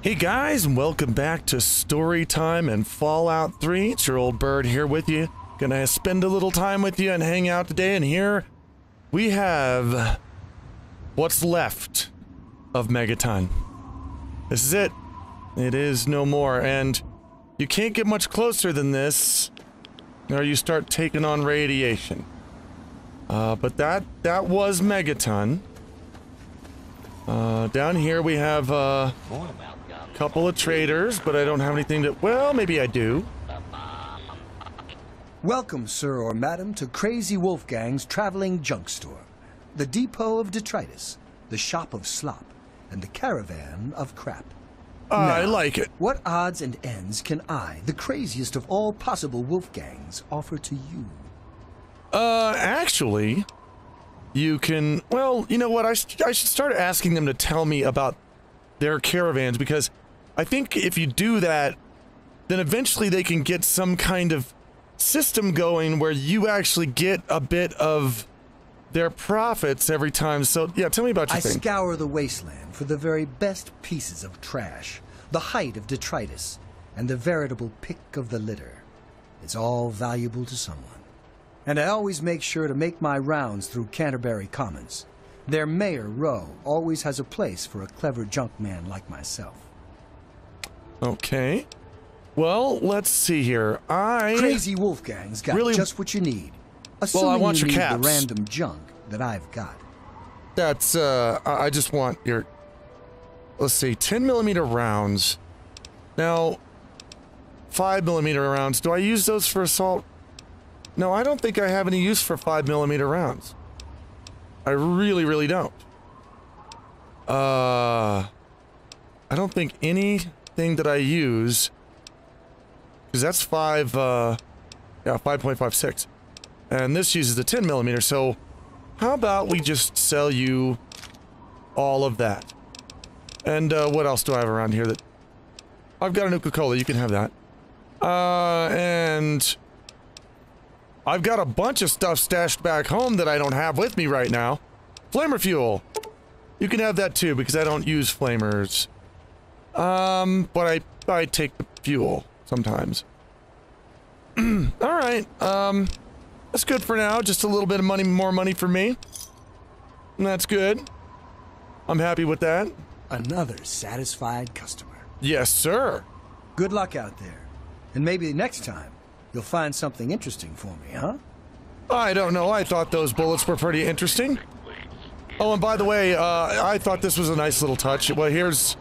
Hey guys, and welcome back to Storytime and Fallout 3. It's your old bird here with you. Gonna spend a little time with you and hang out today, and here we have what's left of Megaton. This is it. It is no more, and you can't get much closer than this, or you start taking on radiation. But that was Megaton. Down here we have couple of traders, but I don't have anything to... Well, maybe I do. Welcome, sir or madam, to Crazy Wolfgang's traveling junk store. The depot of detritus, the shop of slop, and the caravan of crap. I like it. What odds and ends can I, the craziest of all possible Wolfgangs, offer to you? Actually, you can... Well, you know what? I should start asking them to tell me about their caravans, because I think if you do that, then eventually they can get some kind of system going where you actually get a bit of their profits every time. So, yeah, tell me about your thing. I scour the wasteland for the very best pieces of trash, the height of detritus, and the veritable pick of the litter. It's all valuable to someone. And I always make sure to make my rounds through Canterbury Commons. Their Mayor, Rowe, always has a place for a clever junk man like myself. Okay. Well, let's see here. Crazy Wolfgang's got really just what you need. Assuming well, I want you your need caps. the random junk that I've got. That's, I just want your... Let's see, 10mm rounds. Now, 5mm rounds. Do I use those for assault? No, I don't think I have any use for 5mm rounds. I really, really don't. I don't think anything that I use... Because that's 5.56. And this uses the 10mm, so... How about we just sell you all of that? And, what else do I have around here that... I've got a Nuka-Cola, you can have that. And... I've got a bunch of stuff stashed back home that I don't have with me right now. Flamer fuel. You can have that too, because I don't use flamers. But I take the fuel sometimes. Alright, that's good for now. Just a little bit of money, more money for me. And that's good. I'm happy with that. Another satisfied customer. Yes, sir. Good luck out there. And maybe next time, you'll find something interesting for me, huh? I don't know. I thought those bullets were pretty interesting. Oh, and by the way, I thought this was a nice little touch. Well, here's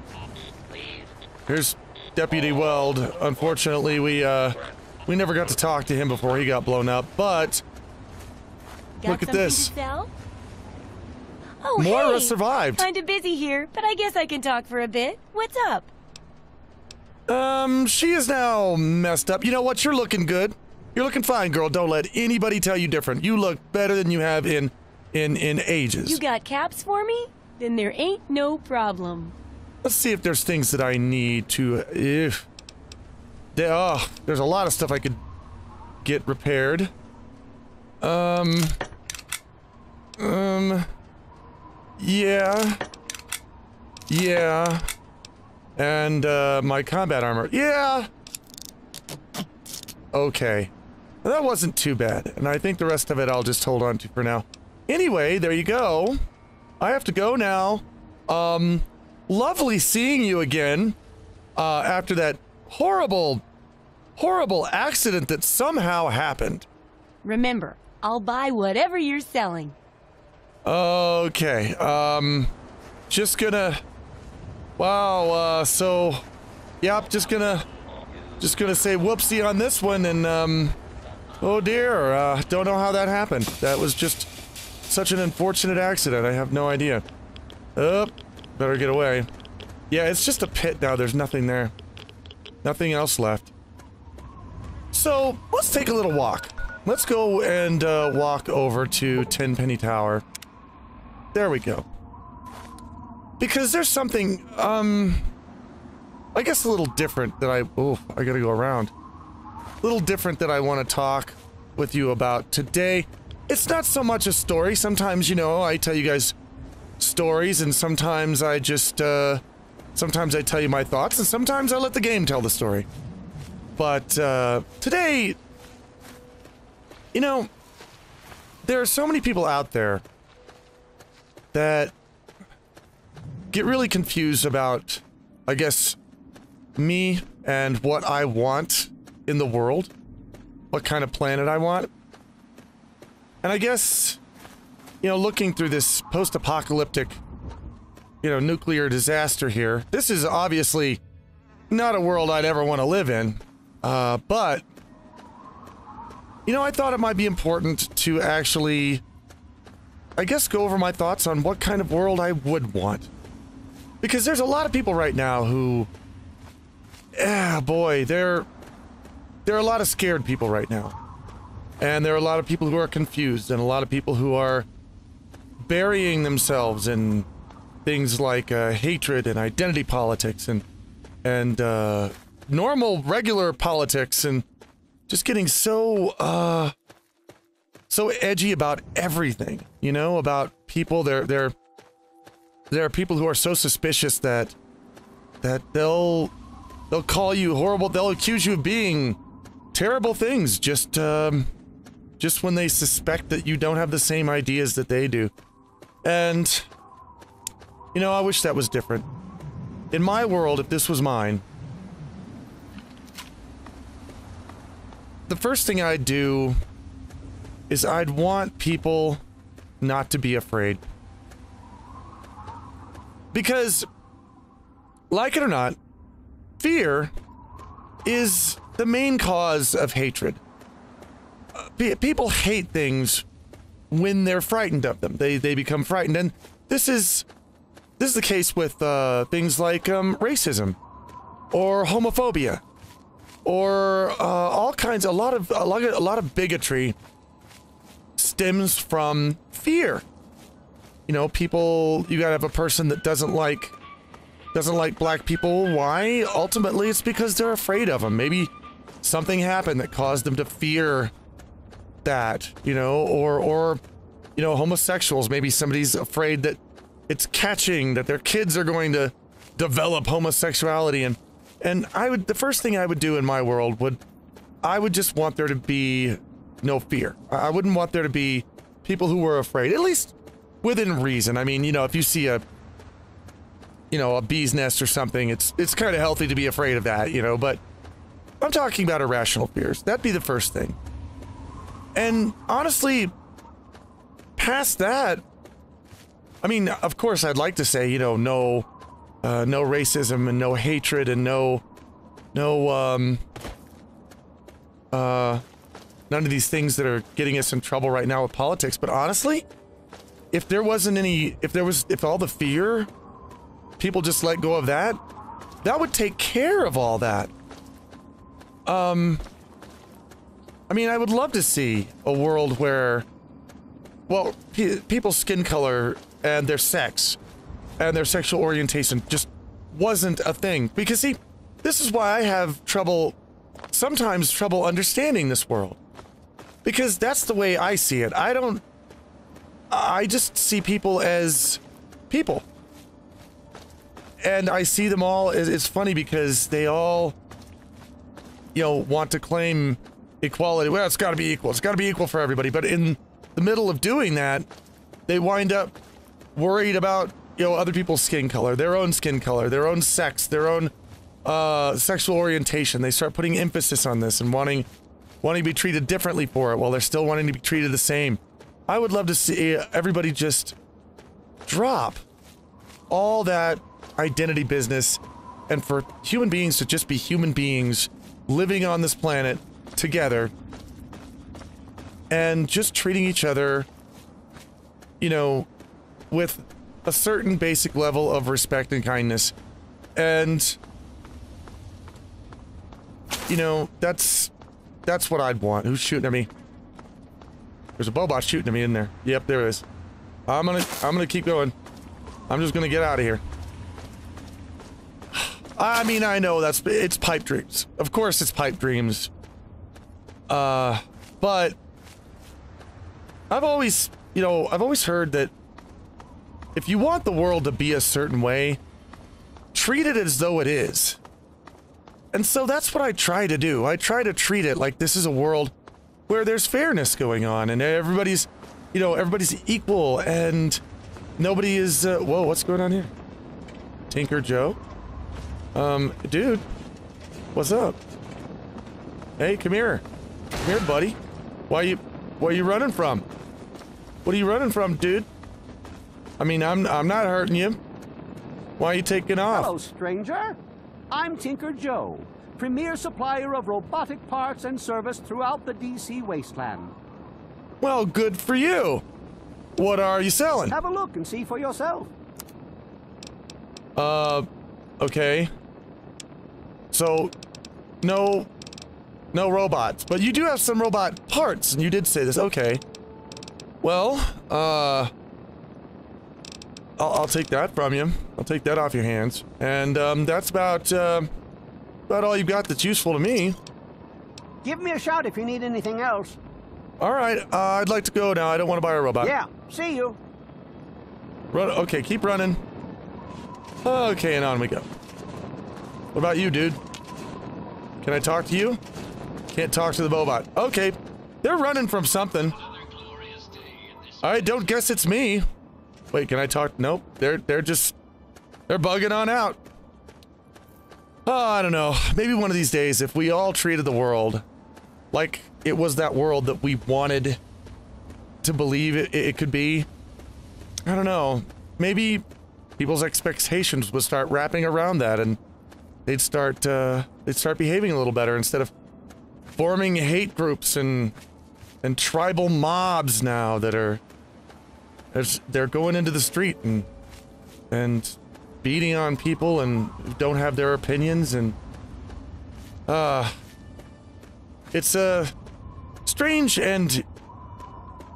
Deputy Weld. Unfortunately, we never got to talk to him before he got blown up, but look at this. Oh, Moira hey. survived. Kinda busy here, but I guess I can talk for a bit. What's up? She is now messed up. You know what? You're looking good. You're looking fine, girl. Don't let anybody tell you different. You look better than you have in ages. You got caps for me? Then there ain't no problem. Let's see if there's things that I need to... there's a lot of stuff I could get repaired. Yeah. Yeah. And, my combat armor. Yeah! Okay. Well, that wasn't too bad, and I think the rest of it I'll just hold on to for now. Anyway, there you go. I have to go now. Lovely seeing you again, after that horrible accident that somehow happened. Remember, I'll buy whatever you're selling. Okay, just gonna... Wow, so... Yep, just gonna say whoopsie on this one, and, oh dear, don't know how that happened. That was just such an unfortunate accident, I have no idea. Oh, better get away. Yeah, it's just a pit now, there's nothing there. Nothing else left. So, let's take a little walk. Let's go and, walk over to Tenpenny Tower. There we go. Because there's something, I guess a little different that I gotta go around. A little different that I want to talk with you about today. It's not so much a story. Sometimes, you know, I tell you guys stories, and sometimes I just, Sometimes I tell you my thoughts, and sometimes I let the game tell the story. But today, you know, there are so many people out there that get really confused about, I guess, me and what I want in the world, what kind of planet I want. And I guess, you know, looking through this post-apocalyptic, you know, nuclear disaster here, this is obviously not a world I'd ever want to live in, but, you know, I thought it might be important to actually, I guess, go over my thoughts on what kind of world I would want. Because there's a lot of people right now who, boy, there are a lot of scared people right now. And there are a lot of people who are confused, and a lot of people who are burying themselves in things like hatred and identity politics and normal, regular politics, and just getting so edgy about everything, you know, about people. There are people who are so suspicious that they'll call you horrible, they'll accuse you of being terrible things just when they suspect that you don't have the same ideas that they do. And, you know, I wish that was different. In my world, if this was mine, the first thing I'd do is I'd want people not to be afraid. Because, like it or not, fear is the main cause of hatred. People hate things when they're frightened of them. They become frightened, and this is the case with things like racism, or homophobia, or all kinds. A lot of bigotry stems from fear. You know, people. You gotta have a person that doesn't like black people. Why? Ultimately, it's because they're afraid of them. Maybe something happened that caused them to fear that, you know, or you know, homosexuals. Maybe somebody's afraid that it's catching, that their kids are going to develop homosexuality, and the first thing I would do in my world I would just want there to be no fear. I wouldn't want there to be people who were afraid, at least within reason. I mean, you know, if you see a bee's nest or something, it's kind of healthy to be afraid of that, you know, but I'm talking about irrational fears. That'd be the first thing. And honestly, past that, I mean, of course, I'd like to say, you know, no racism and no hatred and none of these things that are getting us in trouble right now with politics. But honestly, if all the fear, people just let go of that, that would take care of all that. I mean, I would love to see a world where, well, people's skin color and their sex and their sexual orientation just wasn't a thing. Because, see, this is why I have sometimes trouble understanding this world. Because that's the way I see it. I just see people as people. And I see them all, it's funny because they all, you know, want to claim equality. Well, it's got to be equal. It's got to be equal for everybody. But in the middle of doing that, they wind up worried about, you know, other people's skin color, their own sex, their own sexual orientation. They start putting emphasis on this and wanting to be treated differently for it while they're still wanting to be treated the same. I would love to see everybody just drop all that identity business and for human beings to just be human beings living on this planet together and just treating each other, you know, with a certain basic level of respect and kindness. And, you know, that's what I'd want. Who's shooting at me? There's a Bobot shooting at me in there. Yep, there is. I'm gonna keep going. I'm just gonna get out of here. I mean, I know it's pipe dreams. Of course it's pipe dreams. But I've always heard that if you want the world to be a certain way, treat it as though it is. And so that's what I try to do. I try to treat it like this is a world where there's fairness going on and everybody's, you know, everybody's equal and nobody is, whoa, what's going on here? Tinker Joe? Dude, what's up? Hey, come here. Come here, buddy. Where are you running from? What are you running from, dude? I mean, I'm not hurting you. Why are you taking off? Hello, stranger. I'm Tinker Joe, premier supplier of robotic parts and service throughout the DC wasteland. Well, good for you. What are you selling? Have a look and see for yourself. Okay. So, no robots, but you do have some robot parts, and you did say this. Okay. Well, I'll take that from you. I'll take that off your hands. And, that's about all you've got that's useful to me. Give me a shout if you need anything else. All right, I'd like to go now. I don't want to buy a robot. Yeah, see you. Run. Okay, keep running. Okay, and on we go. What about you, dude? Can I talk to you? Can't talk to the Bobot. Okay, they're running from something. Alright, don't guess it's me. Wait, can I talk? Nope, they're bugging on out. Oh, I don't know. Maybe one of these days, if we all treated the world like it was that world that we wanted to believe it could be. I don't know. Maybe people's expectations would start wrapping around that, and they'd start behaving a little better instead of forming hate groups and tribal mobs now that are they're going into the street and beating on people and don't have their opinions, and it's strange and,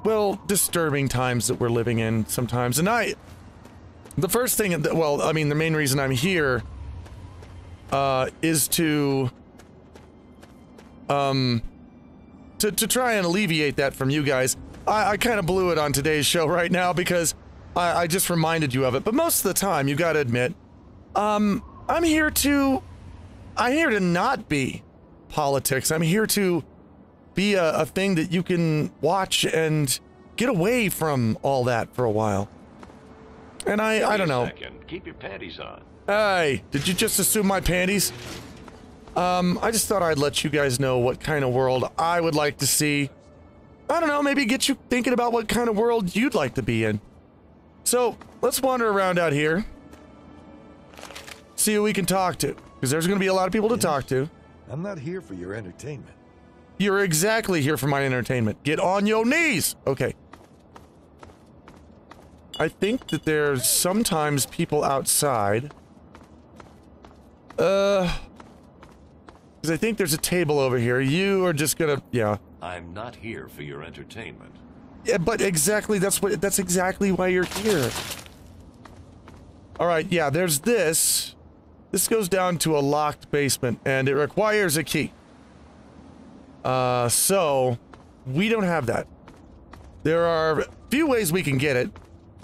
well, disturbing times that we're living in sometimes. And the first thing, well, I mean, the main reason I'm here is to try and alleviate that from you guys. I kind of blew it on today's show right now because I just reminded you of it. But most of the time, you got to admit, I'm here to not be politics. I'm here to be a thing that you can watch and get away from all that for a while. And I don't know. Keep your panties on. Hey, did you just assume my panties? I just thought I'd let you guys know what kind of world I would like to see. I don't know, maybe get you thinking about what kind of world you'd like to be in. So, let's wander around out here. See who we can talk to. Because there's going to be a lot of people to talk to. I'm not here for your entertainment. You're exactly here for my entertainment. Get on your knees! Okay. I think that there's sometimes people outside. Because I think there's a table over here. You are just gonna, yeah. I'm not here for your entertainment. Yeah, but exactly, that's exactly why you're here. Alright, yeah, there's this. This goes down to a locked basement, and it requires a key. So, we don't have that. There are a few ways we can get it.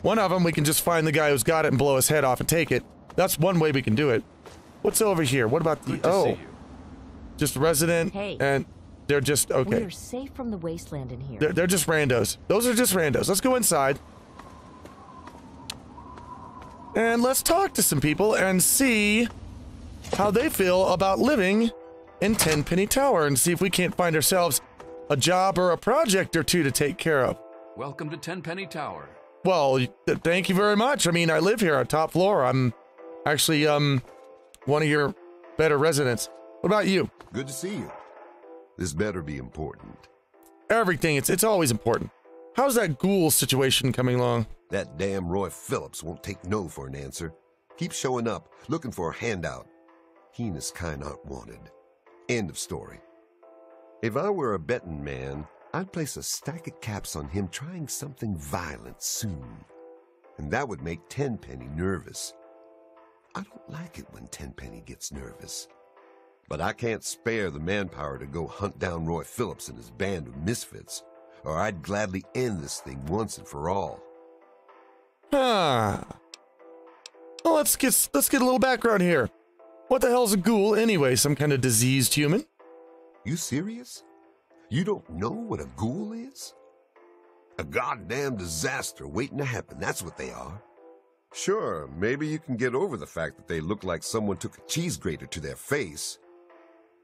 One of them, we can just find the guy who's got it and blow his head off and take it. That's one way we can do it. What's over here? What about the... Oh. Just resident, hey. And they're just... Okay. We're safe from the wasteland in here. They're just randos. Those are just randos. Let's go inside. And let's talk to some people and see how they feel about living in Tenpenny Tower and see if we can't find ourselves a job or a project or two to take care of. Welcome to Tenpenny Tower. Well, thank you very much. I mean, I live here on top floor. I'm actually, one of your better residents. What about you? Good to see you. This better be important. Everything. It's always important. How's that ghoul situation coming along? That damn Roy Phillips won't take no for an answer. Keep showing up, looking for a handout. He and his kind aren't wanted. End of story. If I were a betting man, I'd place a stack of caps on him trying something violent soon. And that would make Tenpenny nervous. I don't like it when Tenpenny gets nervous. But I can't spare the manpower to go hunt down Roy Phillips and his band of misfits, or I'd gladly end this thing once and for all. Huh. Well, let's get a little background here. What the hell's a ghoul anyway? Some kind of diseased human? You serious? You don't know what a ghoul is? A goddamn disaster waiting to happen, that's what they are. Sure, maybe you can get over the fact that they look like someone took a cheese grater to their face.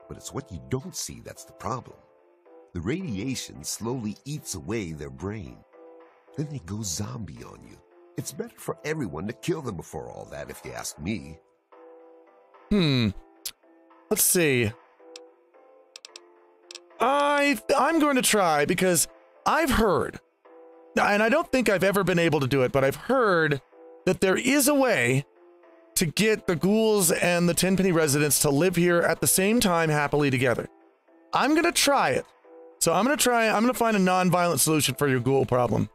But it's what you don't see that's the problem. The radiation slowly eats away their brain. Then they go zombie on you. It's better for everyone to kill them before all that, if you ask me. Let's see. I'm going to try because I've heard, and I don't think I've ever been able to do it, but I've heard that there is a way to get the ghouls and the Tenpenny residents to live here at the same time happily together. I'm going to try it. So I'm going to find a non-violent solution for your ghoul problem.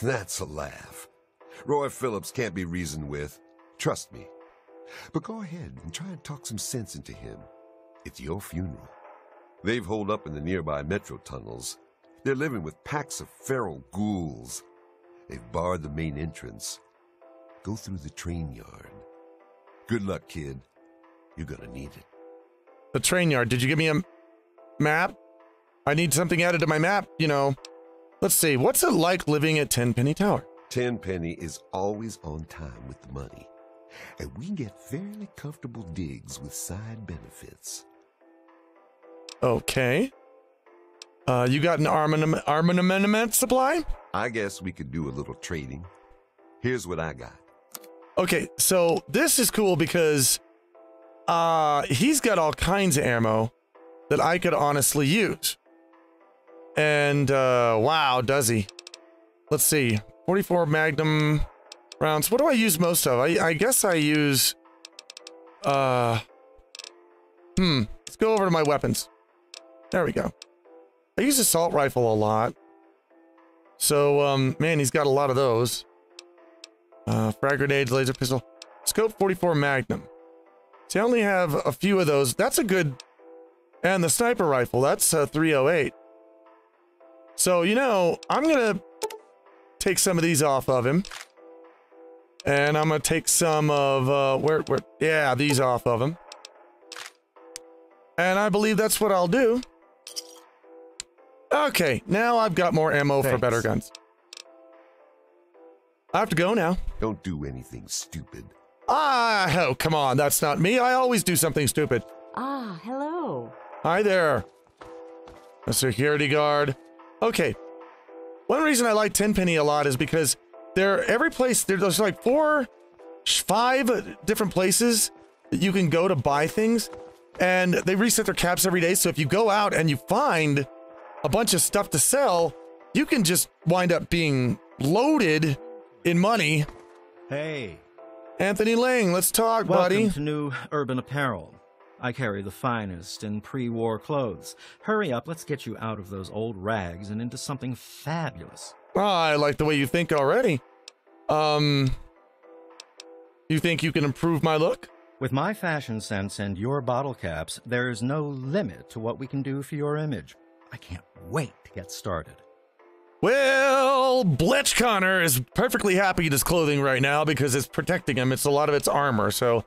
That's a laugh. Roy Phillips can't be reasoned with. Trust me. But go ahead and try and talk some sense into him. It's your funeral. They've holed up in the nearby metro tunnels. They're living with packs of feral ghouls. They've barred the main entrance. Go through the train yard. Good luck, kid. You're gonna need it. The train yard. Did you give me a map? I need something added to my map, you know. Let's see. What's it like living at Tenpenny Tower? Tenpenny is always on time with the money. And we get fairly comfortable digs with side benefits. Okay. You got an armament supply? I guess we could do a little trading. Here's what I got. Okay, so this is cool because he's got all kinds of ammo that I could honestly use. And wow, does he? Let's see. 44 Magnum rounds. What do I use most of? I guess I use let's go over to my weapons. There we go. I use assault rifle a lot. So man, he's got a lot of those. Frag grenades, laser pistol, scope 44 Magnum. See, I only have a few of those. That's a good, and the sniper rifle, that's 308. So, you know, I'm gonna take some of these off of him. And I'm gonna take some of, yeah, these off of him. And I believe that's what I'll do. Okay, now I've got more ammo for better guns. I have to go now. Don't do anything stupid. Oh, come on, that's not me. I always do something stupid. Ah, hello. Hi there. A security guard. Okay. One reason I like Tenpenny a lot is because every place, there's like 4, 5 different places that you can go to buy things, and they reset their caps every day, so if you go out and you find a bunch of stuff to sell, you can just wind up being loaded in money. Hey. Anthony Lang, let's talk, buddy. Welcome to New Urban Apparel. I carry the finest in pre-war clothes. Hurry up, let's get you out of those old rags and into something fabulous. Oh, I like the way you think already. You think you can improve my look? With my fashion sense and your bottle caps, there's no limit to what we can do for your image. I can't wait to get started. Well, Bletch Connor is perfectly happy in his clothing right now because it's protecting him. It's a lot of its armor, so...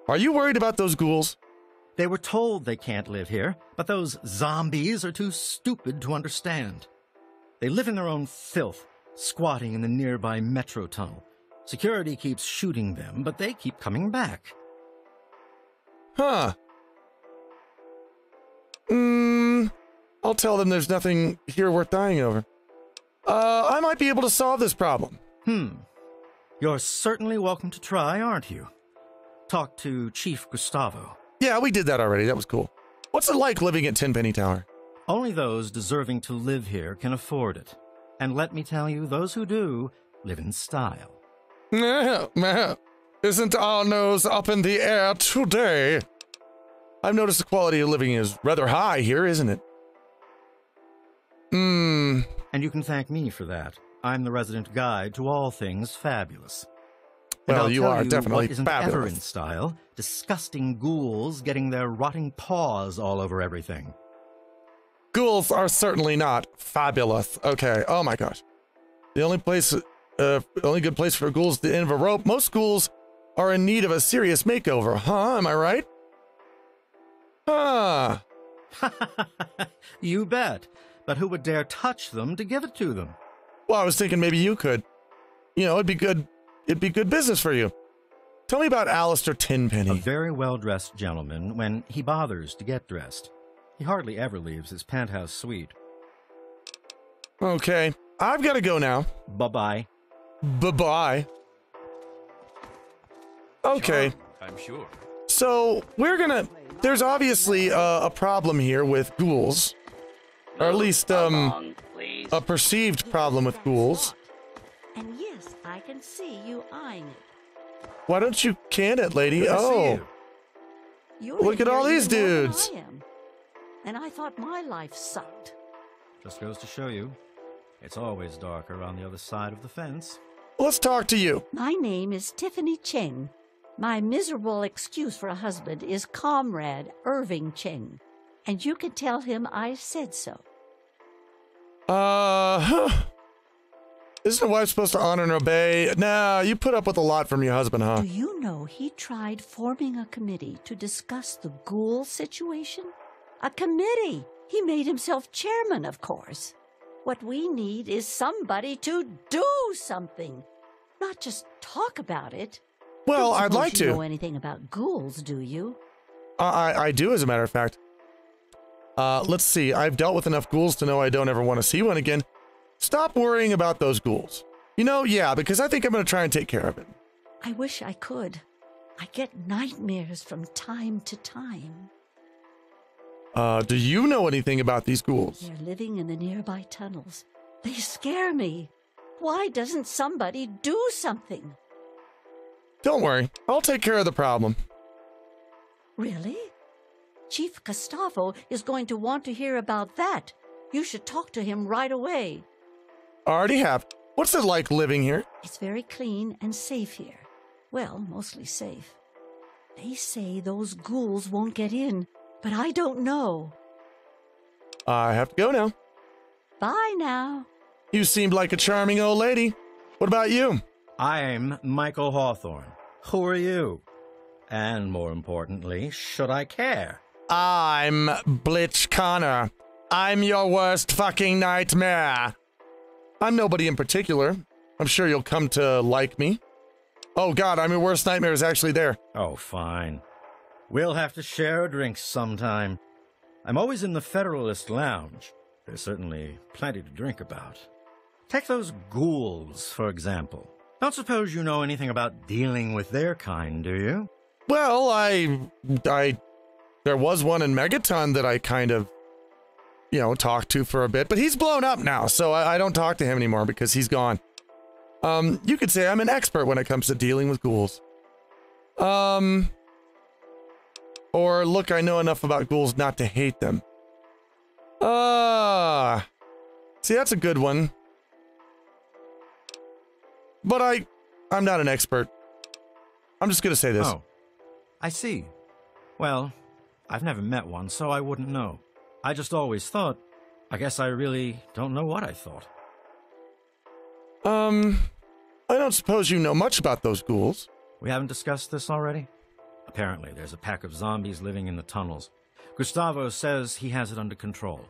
Are you worried about those ghouls? They were told they can't live here, but those zombies are too stupid to understand. They live in their own filth, squatting in the nearby metro tunnel. Security keeps shooting them, but they keep coming back. Huh. I'll tell them there's nothing here worth dying over. I might be able to solve this problem. You're certainly welcome to try, aren't you? Talk to Chief Gustavo. Yeah, we did that already. That was cool. What's it like living at Tenpenny Tower? Only those deserving to live here can afford it. And let me tell you, those who do live in style. Isn't our nose up in the air today? I've noticed the quality of living is rather high here, isn't it? And you can thank me for that. I'm the resident guide to all things fabulous. Well, you are definitely what isn't fabulous. Ever in style, disgusting ghouls getting their rotting paws all over everything. Ghouls are certainly not fabulous. Okay. Oh my gosh. The only good place for ghouls is the end of a rope. Most ghouls are in need of a serious makeover, huh? Am I right? Huh. You bet. But who would dare touch them to give it to them? Well, I was thinking maybe you could. You know, it'd be good business for you. Tell me about Alistair Tenpenny. A very well-dressed gentleman when he bothers to get dressed. He hardly ever leaves his penthouse suite. Okay, I've got to go now. Bye-bye. Bye-bye. Okay. Charmed, I'm sure. So, there's obviously a problem here with ghouls. Or at least, a perceived problem with ghouls. And yes, I can see you eyeing it. Why don't you can it, lady? Good to see Oh, you. You're look at all here these even more than dudes. I am. And I thought my life sucked. Just goes to show you, it's always darker on the other side of the fence. Let's talk to you. My name is Tiffany Cheng. My miserable excuse for a husband is Comrade Irving Cheng. And you can tell him I said so. Isn't a wife supposed to honor and obey? Nah, you put up with a lot from your husband, huh? Do you know he tried forming a committee to discuss the ghoul situation? A committee! He made himself chairman, of course. What we need is somebody to do something, not just talk about it. Well, Don't I'd like suppose you to. know anything about ghouls, do you? I do, as a matter of fact. Let's see. I've dealt with enough ghouls to know I don't ever want to see one again. Stop worrying about those ghouls. You know, yeah, because I think I'm going to try and take care of it. I wish I could. I get nightmares from time to time. Do you know anything about these ghouls? They're living in the nearby tunnels. They scare me. Why doesn't somebody do something? Don't worry. I'll take care of the problem. Really? Chief Gustavo is going to want to hear about that. You should talk to him right away. Already have. What's it like living here? It's very clean and safe here. Well, mostly safe. They say those ghouls won't get in, but I don't know. I have to go now. Bye now. You seemed like a charming old lady. What about you? I'm Michael Hawthorne. Who are you? And more importantly, should I care? I'm Blitch Connor. I'm your worst fucking nightmare. I'm nobody in particular. I'm sure you'll come to like me. Oh god, I'm your worst nightmare is actually there. Oh, fine. We'll have to share a drink sometime. I'm always in the Federalist Lounge. There's certainly plenty to drink about. Take those ghouls, for example. Don't suppose you know anything about dealing with their kind, do you? Well, there was one in Megaton that I kind of, talked to for a bit, but he's blown up now, so I don't talk to him anymore because he's gone. You could say I'm an expert when it comes to dealing with ghouls. Or look, I know enough about ghouls not to hate them. See, that's a good one. But I'm not an expert. I'm just gonna say this. Oh, I see. Well, I've never met one, so I wouldn't know. I just always thought. I guess I really don't know what I thought. I don't suppose you know much about those ghouls. We haven't discussed this already? Apparently, there's a pack of zombies living in the tunnels. Gustavo says he has it under control.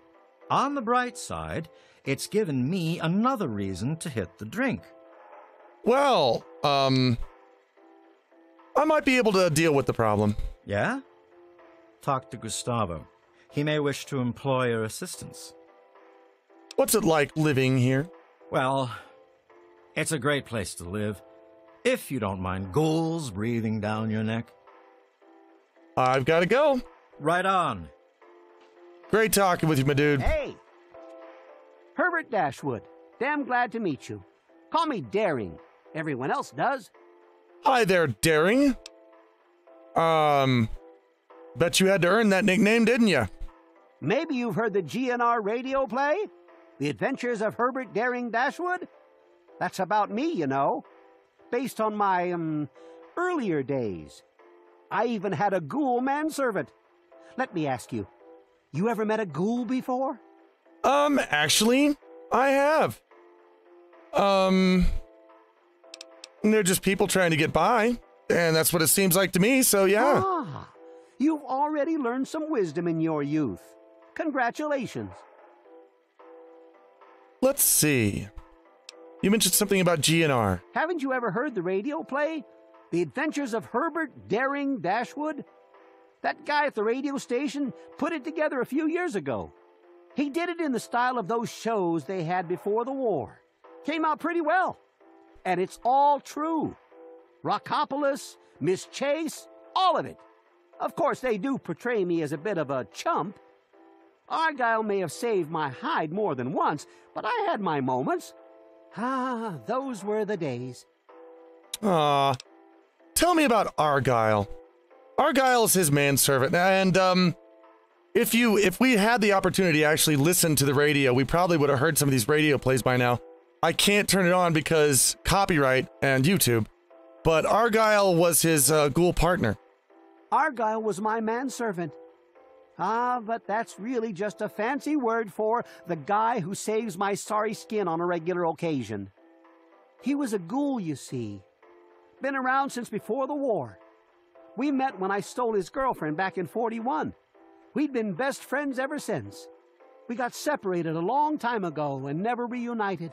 On the bright side, it's given me another reason to hit the drink. Well, I might be able to deal with the problem. Yeah? Talk to Gustavo. He may wish to employ your assistance. What's it like living here? Well, it's a great place to live, if you don't mind ghouls breathing down your neck. I've got to go. Right on. Great talking with you, my dude. Hey! Herbert Dashwood. Damn glad to meet you. Call me Daring. Everyone else does. Hi there, Daring. Bet you had to earn that nickname, didn't you? Maybe you've heard the GNR radio play? The Adventures of Herbert Daring Dashwood? That's about me, you know. Based on my, earlier days. I even had a ghoul manservant. Let me ask you, you ever met a ghoul before? Actually, I have. They're just people trying to get by. And that's what it seems like to me, so yeah. Ah, you've already learned some wisdom in your youth. Congratulations. Let's see. You mentioned something about GNR. Haven't you ever heard the radio play? The Adventures of Herbert Daring Dashwood? That guy at the radio station put it together a few years ago. He did it in the style of those shows they had before the war. Came out pretty well. And it's all true. Rockopolis, Miss Chase, all of it. Of course, they do portray me as a bit of a chump. Argyle may have saved my hide more than once, but I had my moments. Ah, those were the days. Aw. Tell me about Argyle. Argyle is his manservant, and, if we had the opportunity to actually listen to the radio, we probably would have heard some of these radio plays by now. I can't turn it on because copyright and YouTube, but Argyle was his ghoul partner. Argyle was my manservant. Ah, but that's really just a fancy word for the guy who saves my sorry skin on a regular occasion. He was a ghoul, you see. Been around since before the war. We met when I stole his girlfriend back in '41. We'd been best friends ever since. We got separated a long time ago and never reunited.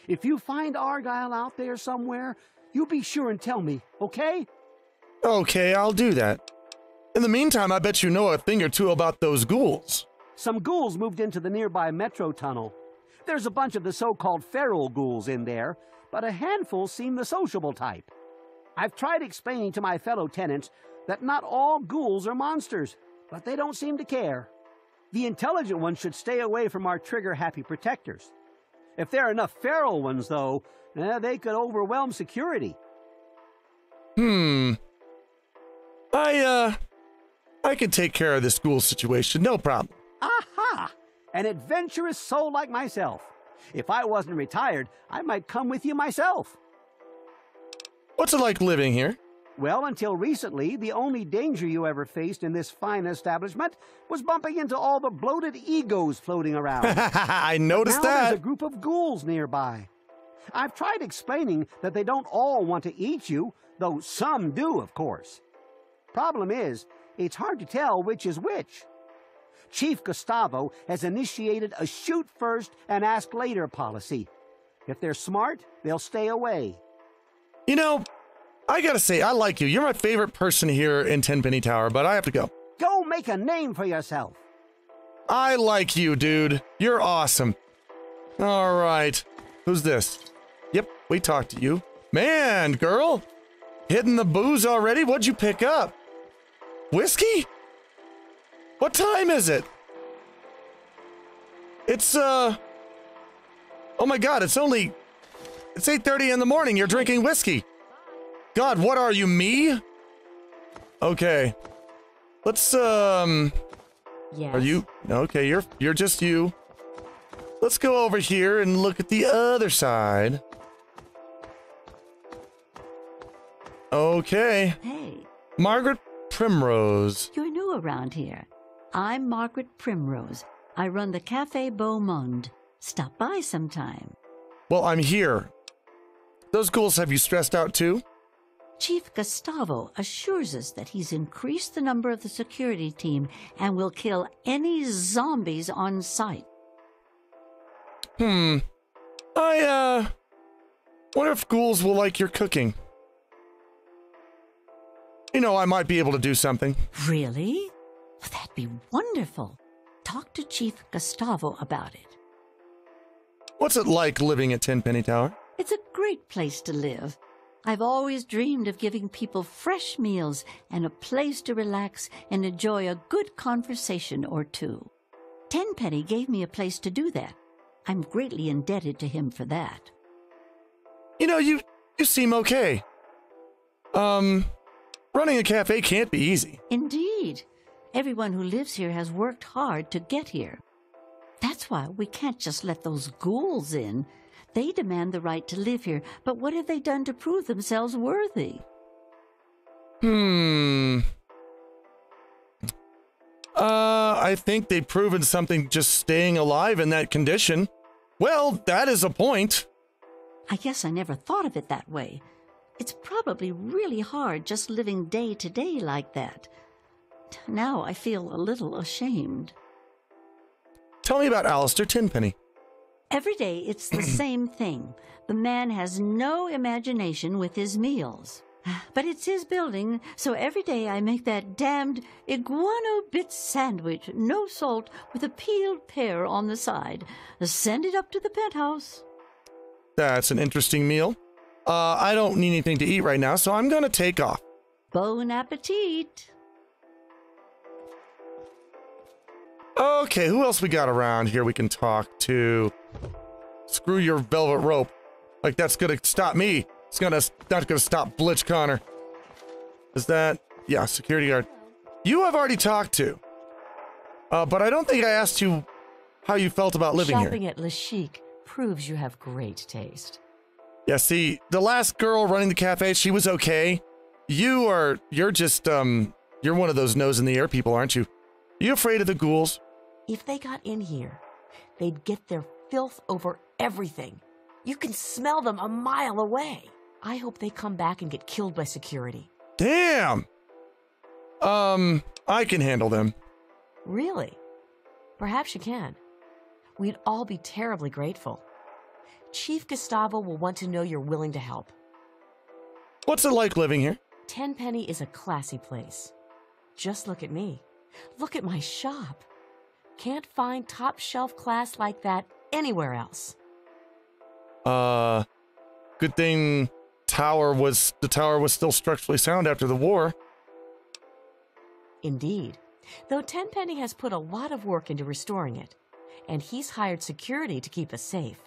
If you find Argyle out there somewhere, you be sure and tell me, okay? Okay, I'll do that. In the meantime, I bet you know a thing or two about those ghouls. Some ghouls moved into the nearby metro tunnel. There's a bunch of the so-called feral ghouls in there, but a handful seem the sociable type. I've tried explaining to my fellow tenants that not all ghouls are monsters, but they don't seem to care. The intelligent ones should stay away from our trigger-happy protectors. If there are enough feral ones, though, they could overwhelm security. I can take care of this ghoul situation, no problem. Aha! An adventurous soul like myself. If I wasn't retired, I might come with you myself. What's it like living here? Well, until recently, the only danger you ever faced in this fine establishment was bumping into all the bloated egos floating around. I noticed now that. There's a group of ghouls nearby. I've tried explaining that they don't all want to eat you, though some do, of course. Problem is, it's hard to tell which is which. Chief Gustavo has initiated a shoot first and ask later policy. If they're smart, they'll stay away. You know, I gotta say, I like you. You're my favorite person here in Tenpenny Tower, but I have to go. Go make a name for yourself. I like you, dude. You're awesome. All right. Who's this? Yep, we talked to you. Man, girl. Hitting the booze already? What'd you pick up? Whiskey? What time is it? It's, oh my God, it's 8:30 in the morning. You're drinking whiskey. God, what are you, me? Okay. Let's, Yes. Are you? Okay, you're just you. Let's go over here and look at the other side. Okay. Hey, Margaret Primrose. you're new around here. I'm Margaret Primrose. I run the Cafe Beau Monde. Stop by sometime. Well, I'm here. Those ghouls have you stressed out too? Chief Gustavo assures us that he's increased the number of the security team and will kill any zombies on sight. I wonder if ghouls will like your cooking. You know, I might be able to do something. Really? Well, that'd be wonderful. Talk to Chief Gustavo about it. What's it like living at Tenpenny Tower? It's a great place to live. I've always dreamed of giving people fresh meals and a place to relax and enjoy a good conversation or two. Tenpenny gave me a place to do that. I'm greatly indebted to him for that. You know, you seem okay. Running a cafe can't be easy. Indeed. Everyone who lives here has worked hard to get here. That's why we can't just let those ghouls in. They demand the right to live here, but what have they done to prove themselves worthy? I think they've proven something just staying alive in that condition. Well, that is a point. I guess I never thought of it that way. It's probably really hard just living day to day like that. Now I feel a little ashamed. Tell me about Alistair Tenpenny. Every day it's the same thing. The man has no imagination with his meals. But it's his building, so every day I make that damned iguana bit sandwich, no salt, with a peeled pear on the side. Send it up to the penthouse. That's an interesting meal. I don't need anything to eat right now, so I'm gonna take off. Bon appetit. Okay, who else we got around here we can talk to? Screw your velvet rope. Like that's gonna stop me. It's not gonna stop Blitz Connor. Is that... yeah, security guard. You I've already talked to. But I don't think I asked you how you felt about living here. Shopping at Le Chic proves you have great taste. Yeah, see, the last girl running the cafe, she was okay. You're just, you're one of those nose-in-the-air people, aren't you? You afraid of the ghouls? If they got in here, they'd get their filth over everything. You can smell them a mile away. I hope they come back and get killed by security. Damn! I can handle them. Really? Perhaps you can. We'd all be terribly grateful. Chief Gustavo will want to know you're willing to help. What's it like living here? Tenpenny is a classy place. Just look at me. Look at my shop. Can't find top shelf class like that anywhere else. Good thing the tower was still structurally sound after the war. Indeed. Though Tenpenny has put a lot of work into restoring it, and he's hired security to keep us safe.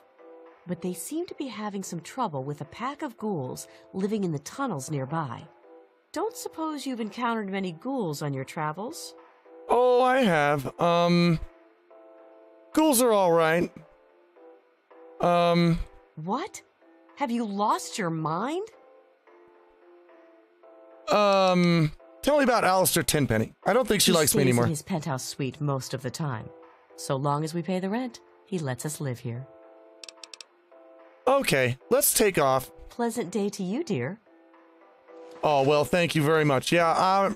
But they seem to be having some trouble with a pack of ghouls living in the tunnels nearby. Don't suppose you've encountered many ghouls on your travels? Oh, I have. Ghouls are all right. What? Have you lost your mind? Tell me about Alistair Tenpenny. I don't think she likes me anymore. He stays in his penthouse suite most of the time. So long as we pay the rent, he lets us live here. Okay, let's take off. Pleasant day to you, dear. Oh, well, thank you very much. Yeah,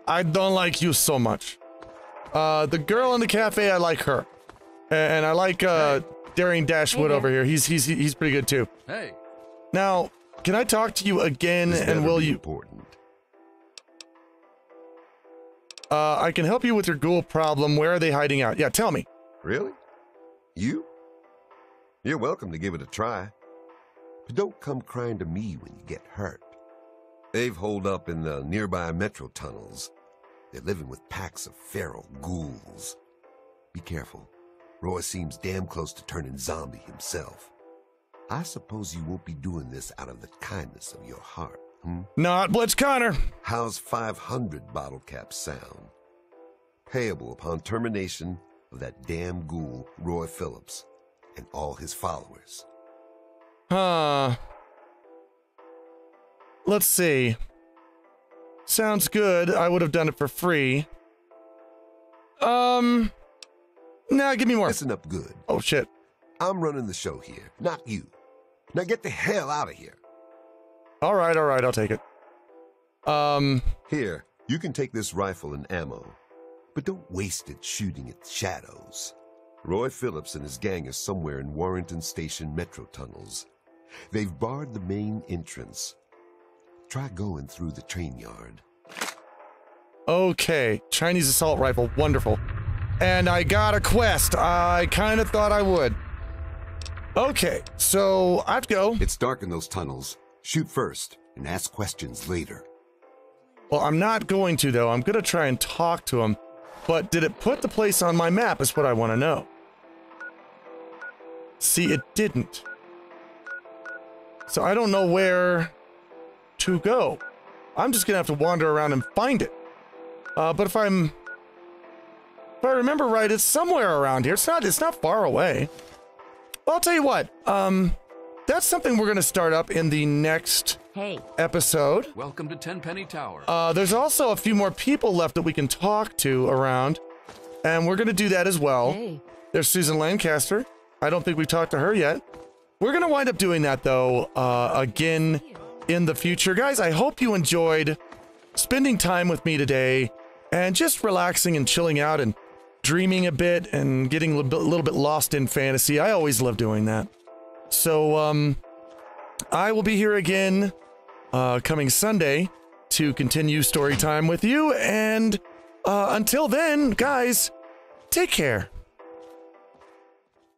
I don't like you so much. The girl in the cafe, I like her. And I like, Daring Dashwood over here. He's pretty good, too. Hey. Now, can I talk to you again, and will you... important. I can help you with your ghoul problem. Where are they hiding out? Yeah, tell me. Really? You? You're welcome to give it a try. But don't come crying to me when you get hurt. They've holed up in the nearby metro tunnels. They're living with packs of feral ghouls. Be careful. Roy seems damn close to turning zombie himself. I suppose you won't be doing this out of the kindness of your heart, hmm? Not Blitz Connor. How's 500 bottle caps sound? Payable upon termination of that damn ghoul, Roy Phillips, and all his followers. Let's see. Sounds good. I would have done it for free. Nah, give me more. Listen up good. Oh, shit. I'm running the show here, not you. Now get the hell out of here. All right, I'll take it. Here, you can take this rifle and ammo, but don't waste it shooting at shadows. Roy Phillips and his gang are somewhere in Warrington Station metro tunnels. They've barred the main entrance. Try going through the train yard. Okay, Chinese assault rifle, wonderful. And I got a quest. I kind of thought I would. Okay, so I have to go. It's dark in those tunnels. Shoot first and ask questions later. Well, I'm not going to, though. I'm going to try and talk to him. But did it put the place on my map is what I want to know. See, it didn't. So I don't know where to go. I'm just going to have to wander around and find it. But if I remember right, it's somewhere around here. It's not far away. Well, I'll tell you what. That's something we're going to start up in the next episode. Welcome to Tenpenny Tower. There's also a few more people left that we can talk to around, and we're going to do that as well. Hey. There's Susan Lancaster. I don't think we've talked to her yet. We're going to wind up doing that, though, again in the future. Guys, I hope you enjoyed spending time with me today and just relaxing and chilling out and dreaming a bit and getting a little bit lost in fantasy. I always love doing that. So, I will be here again coming Sunday to continue story time with you. And until then, guys, take care.